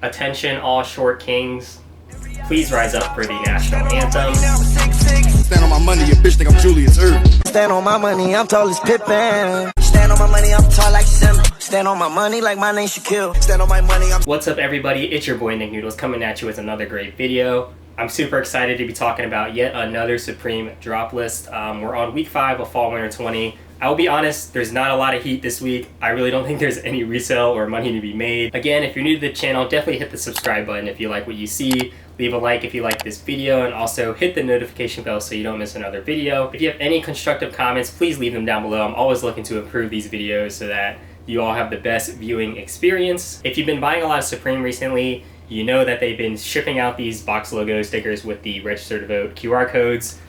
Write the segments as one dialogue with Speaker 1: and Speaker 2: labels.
Speaker 1: Attention all short kings, please rise up for the national anthem.
Speaker 2: Stand on my money, you bitch think I'm Julius Erb.
Speaker 3: Stand on my money, I'm tall as Pippin. Stand on my money, I'm tall like Simba. Stand on my money like my name Shaquille. Stand on my money, I'm...
Speaker 1: What's up everybody, it's your boy Nick Noodles coming at you with another great video. I'm super excited to be talking about yet another Supreme drop list. We're on week 5 of Fall Winter 20. I will be honest, there's not a lot of heat this week. I really don't think there's any resale or money to be made. Again, if you're new to the channel, definitely hit the subscribe button if you like what you see. Leave a like if you like this video, and also hit the notification bell so you don't miss another video. If you have any constructive comments, please leave them down below. I'm always looking to improve these videos so that you all have the best viewing experience. If you've been buying a lot of Supreme recently, you know that they've been shipping out these box logo stickers with the register to vote QR codes.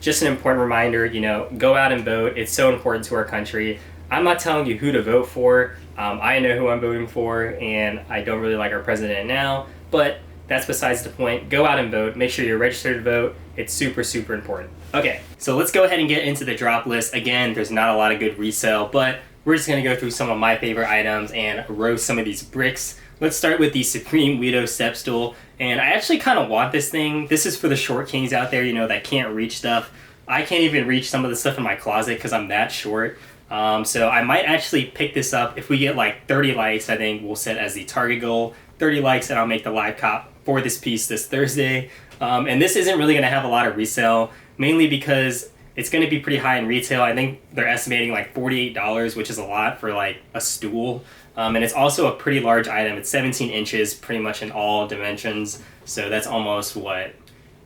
Speaker 1: Just an important reminder, you know, go out and vote. It's so important to our country. I'm not telling you who to vote for. I know who I'm voting for, and I don't really like our president now, but that's besides the point. Go out and vote. Make sure you're registered to vote. It's super, super important. Okay, so let's go ahead and get into the drop list. Again, there's not a lot of good resale, but we're just gonna go through some of my favorite items and roast some of these bricks. Let's start with the Supreme Wedo Stool, and I actually kind of want this thing. This is for the short kings out there, you know, that can't reach stuff. I can't even reach some of the stuff in my closet because I'm that short. So I might actually pick this up. If we get like 30 likes, I think we'll set as the target goal. 30 likes and I'll make the live cop for this piece this Thursday. And this isn't really going to have a lot of resale, mainly because it's going to be pretty high in retail. I think they're estimating like $48, which is a lot for like a stool. And it's also a pretty large item. It's 17 inches pretty much in all dimensions. So that's almost, what,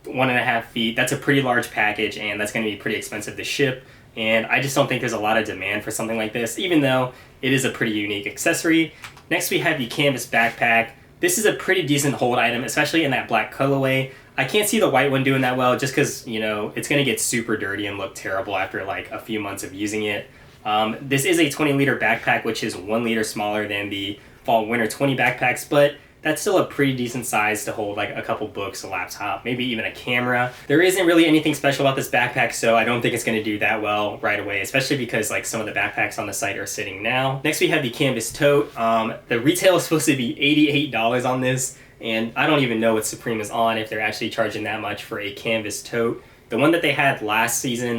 Speaker 1: 1.5 feet. That's a pretty large package, and that's going to be pretty expensive to ship. And I just don't think there's a lot of demand for something like this, even though it is a pretty unique accessory. Next we have the canvas backpack. This is a pretty decent hold item, especially in that black colorway. I can't see the white one doing that well just because, you know, it's going to get super dirty and look terrible after like a few months of using it. This is a 20-liter backpack, which is 1 liter smaller than the Fall Winter 20 backpacks, but that's still a pretty decent size to hold like a couple books, a laptop, maybe even a camera. There isn't really anything special about this backpack, so I don't think it's going to do that well right away, especially because like some of the backpacks on the site are sitting now. Next we have the canvas tote. The retail is supposed to be $88 on this, and I don't even know what Supreme is on if they're actually charging that much for a canvas tote. The one that they had last season,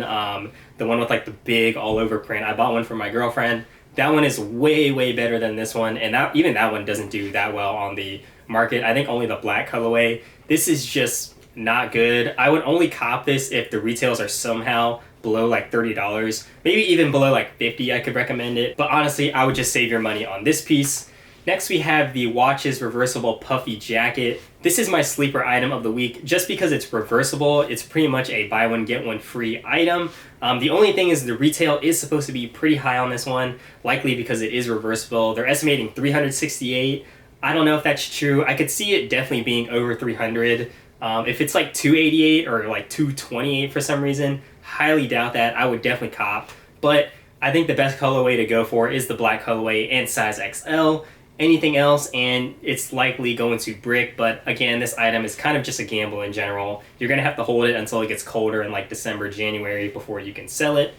Speaker 1: the one with like the big all over print, I bought one for my girlfriend. That one is way, way better than this one, and even that one doesn't do that well on the market. I think only the black colorway. This is just not good. I would only cop this if the retails are somehow below like $30. Maybe even below like $50, I could recommend it. But honestly, I would just save your money on this piece. Next we have the Watches Reversible Puffy Jacket. This is my sleeper item of the week just because it's reversible. It's pretty much a buy one get one free item. The only thing is the retail is supposed to be pretty high on this one, likely because it is reversible. They're estimating $368. I don't know if that's true. I could see it definitely being over $300. If it's like $288 or like $228 for some reason, highly doubt that. I would definitely cop. But I think the best colorway to go for is the black colorway and size XL. Anything else and it's likely going to brick, but again, this item is kind of just a gamble in general. You're gonna have to hold it until it gets colder in like December, January before you can sell it.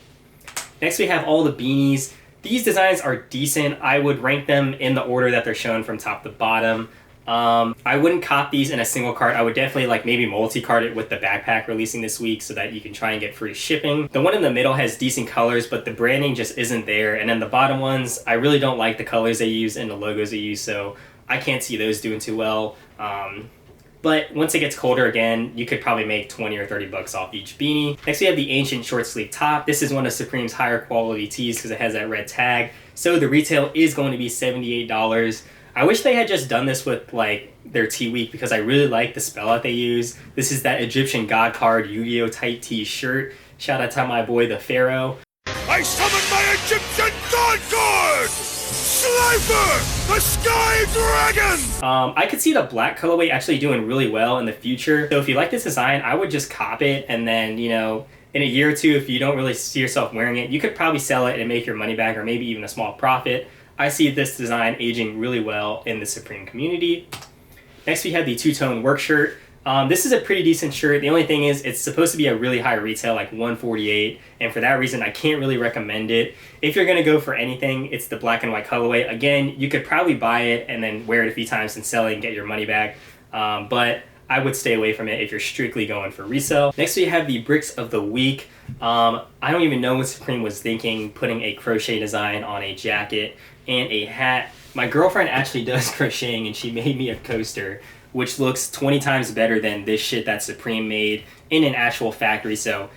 Speaker 1: Next we have all the beanies. These designs are decent. I would rank them in the order that they're shown from top to bottom. I wouldn't cop these in a single cart. I would definitely like maybe multi-cart it with the backpack releasing this week so that you can try and get free shipping. The one in the middle has decent colors, but the branding just isn't there. And then the bottom ones, I really don't like the colors they use and the logos they use, so I can't see those doing too well. But once it gets colder again, you could probably make 20 or 30 bucks off each beanie. Next we have the Ancient Short Sleeve Top. This is one of Supreme's higher quality tees because it has that red tag. So the retail is going to be $78. I wish they had just done this with like their tea week because I really like the spell out they use. This is that Egyptian God card Yu-Gi-Oh type tee shirt. Shout out to my boy the Pharaoh.
Speaker 2: I summon my Egyptian God card! Slifer, the Sky Dragon!
Speaker 1: I could see the black colorway actually doing really well in the future. So if you like this design, I would just cop it, and then, you know, in a year or two, if you don't really see yourself wearing it, you could probably sell it and make your money back or maybe even a small profit. I see this design aging really well in the Supreme community. Next we have the two-tone work shirt. This is a pretty decent shirt. The only thing is it's supposed to be a really high retail, like $148, and for that reason I can't really recommend it. If you're gonna go for anything, it's the black and white colorway. Again, you could probably buy it and then wear it a few times and sell it and get your money back, but I would stay away from it if you're strictly going for resale. Next we have the bricks of the week. I don't even know what Supreme was thinking putting a crochet design on a jacket and a hat. My girlfriend actually does crocheting and she made me a coaster, which looks 20 times better than this shit that Supreme made in an actual factory, so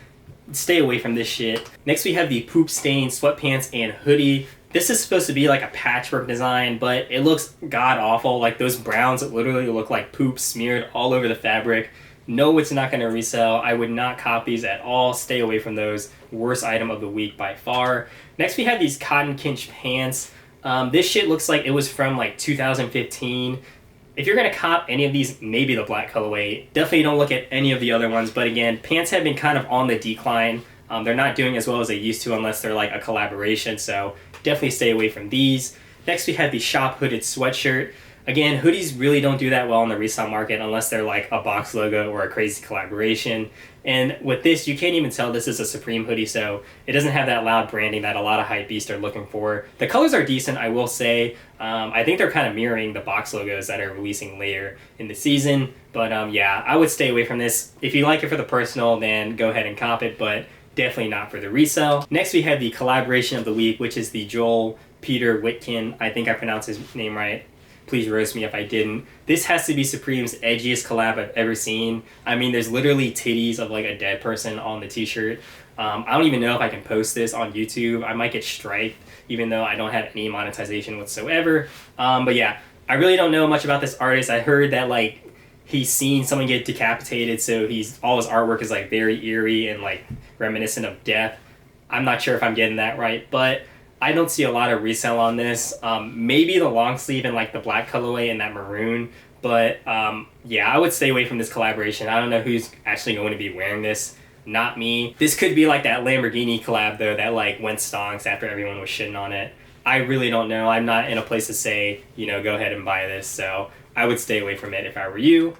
Speaker 1: stay away from this shit. Next we have the Poop Stain Sweatpants and Hoodie. This is supposed to be like a patchwork design, but it looks god-awful. Like those browns literally look like poop smeared all over the fabric. No, it's not gonna resell. I would not cop these at all. Stay away from those. Worst item of the week by far. Next we have these cotton kinch pants. This shit looks like it was from like 2015. If you're gonna cop any of these, maybe the black colorway. Definitely don't look at any of the other ones, but again, pants have been kind of on the decline. They're not doing as well as they used to unless they're like a collaboration, so definitely stay away from these. Next we have the Shop Hooded Sweatshirt. Again, hoodies really don't do that well in the resale market unless they're like a box logo or a crazy collaboration. And with this, you can't even tell this is a Supreme hoodie, so it doesn't have that loud branding that a lot of hypebeasts are looking for. The colors are decent, I will say. I think they're kind of mirroring the box logos that are releasing later in the season. But yeah, I would stay away from this. If you like it for the personal, then go ahead and cop it, but definitely not for the resale. Next we have the collaboration of the week, which is the Joel Peter Witkin. I think I pronounced his name right. Please roast me if I didn't. This has to be Supreme's edgiest collab I've ever seen. I mean, there's literally titties of like a dead person on the t-shirt. I don't even know if I can post this on YouTube. I might get striked, even though I don't have any monetization whatsoever. But yeah, I really don't know much about this artist. I heard that like he's seen someone get decapitated, so all his artwork is like very eerie and like reminiscent of death. I'm not sure if I'm getting that right, but I don't see a lot of resale on this. Maybe the long sleeve and like the black colorway and that maroon, but yeah, I would stay away from this collaboration. I don't know who's actually going to be wearing this. Not me. This could be like that Lamborghini collab though that like went stonks after everyone was shitting on it. I really don't know. I'm not in a place to say, you know, go ahead and buy this, so I would stay away from it if I were you.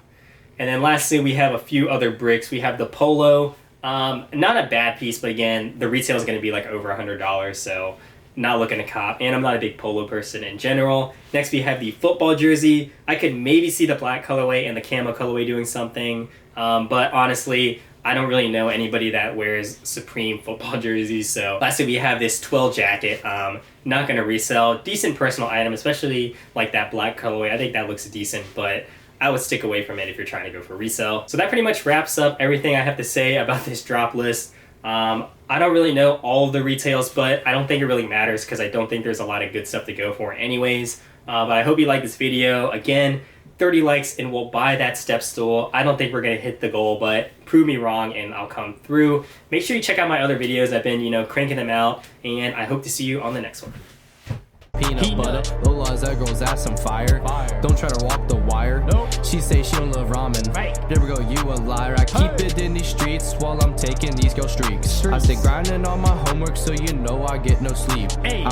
Speaker 1: And then lastly, we have a few other bricks. We have the Polo. Not a bad piece, but again, the retail is going to be like over $100, so not looking to cop, and I'm not a big polo person in general. Next we have the football jersey. I could maybe see the black colorway and the camo colorway doing something, but honestly, I don't really know anybody that wears Supreme football jerseys. So lastly we have this twill jacket. Not gonna resell. Decent personal item, especially like that black colorway. I think that looks decent, but I would stick away from it if you're trying to go for resale. So that pretty much wraps up everything I have to say about this drop list. I don't really know all of the retails, but I don't think it really matters because I don't think there's a lot of good stuff to go for anyways. But I hope you like this video. Again, 30 likes and we'll buy that step stool. I don't think we're going to hit the goal, but prove me wrong and I'll come through. Make sure you check out my other videos. I've been, you know, cranking them out, and I hope to see you on the next one.
Speaker 4: Peanut butter, Lola's that girl's ass on fire. Don't try to walk the wire. Nope. She say she don't love ramen. Right. There we go, you a liar. I keep it in these streets while I'm taking these girl streaks. I stay grinding on my homework, so you know I get no sleep. Hey.